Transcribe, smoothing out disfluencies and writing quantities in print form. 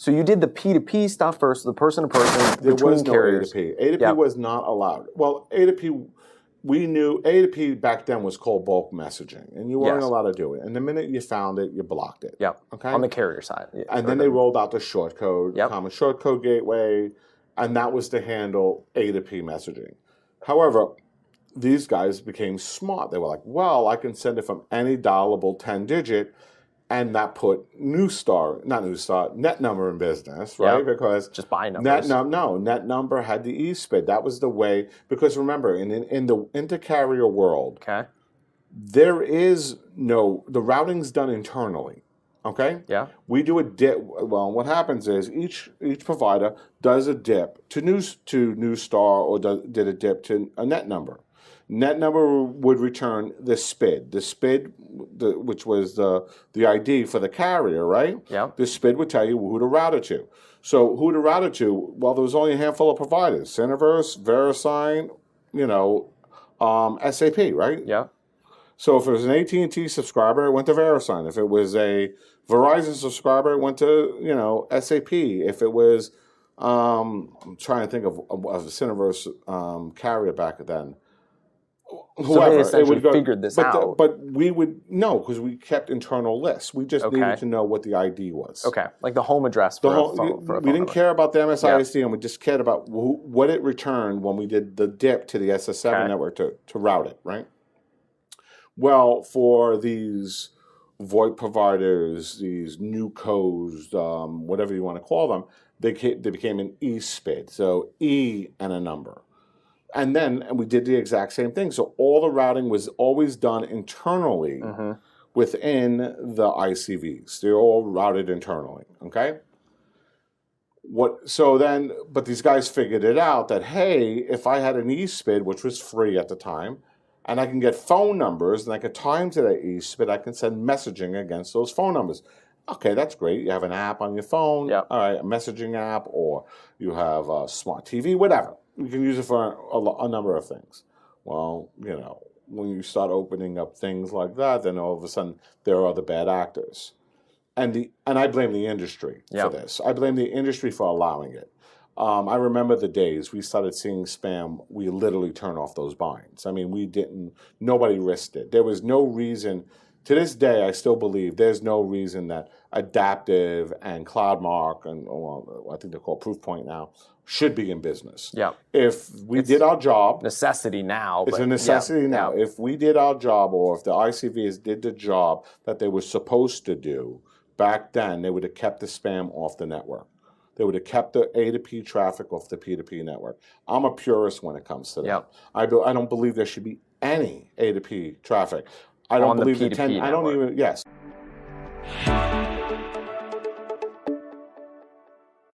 So you did the P2P stuff first, the person-to-person There between was no carriers. A2P. A2P was not allowed. Well, A2P, we knew A2P back then was called bulk messaging, and you weren't allowed to do it. And the minute you found it, you blocked it. Yep. Okay. On the carrier side. Yeah. And then they rolled out the short code, common short code gateway, and that was to handle A2P messaging. However, these guys became smart. They were like, well, I can send it from any dialable 10-digit, and that put net number in business, right? Yep. Because just buy numbers. Net number had the eSPID. That was the way, because remember, in the intercarrier world, there is the routing's done internally. Okay? Yeah. We do a dip. Well, what happens is each provider does a dip to Newstar or did a dip to a net number. Net number would return the SPID. The SPID, which was the ID for the carrier, right? Yeah. The SPID would tell you who to route it to. So who to route it to? Well, there was only a handful of providers: Syniverse, VeriSign, SAP, right? Yeah. So if it was an AT&T subscriber, it went to VeriSign. If it was a Verizon subscriber, it went to SAP. If it was, I'm trying to think of a Syniverse carrier back then. Whoever, so they essentially figured this out. But we would know because we kept internal lists. We just needed to know what the ID was. Okay, like the home address for a phone we didn't care about the MSISD, and we just cared about what it returned when we did the dip to the SS7 network to route it, right? Well, for these VoIP providers, these new codes, whatever you want to call them, they became an eSPID, so E and a number. And then we did the exact same thing. So all the routing was always done internally within the ICVs. They're all routed internally, okay? But these guys figured it out that, hey, if I had an eSPID, which was free at the time, and I can get phone numbers, and I can tie them to that eSPID, I can send messaging against those phone numbers. Okay, that's great. You have an app on your phone, all right, a messaging app, or you have a smart TV, whatever. You can use it for a number of things. Well, when you start opening up things like that, then all of a sudden there are the bad actors. And I blame the industry for this. I blame the industry for allowing it. I remember the days we started seeing spam, we literally turn off those binds. I mean, nobody risked it. There was no reason. To this day, I still believe there's no reason that Adaptive and CloudMark, and I think they're called Proofpoint now, should be in business. Yeah. If we did our job. Necessity now. It's a necessity now. If we did our job, or if the ICVs did the job that they were supposed to do back then, they would have kept the spam off the network. They would have kept the A2P traffic off the P2P network. I'm a purist when it comes to that. Yep. I don't believe there should be any A2P traffic. I don't believe the P2P network. yes.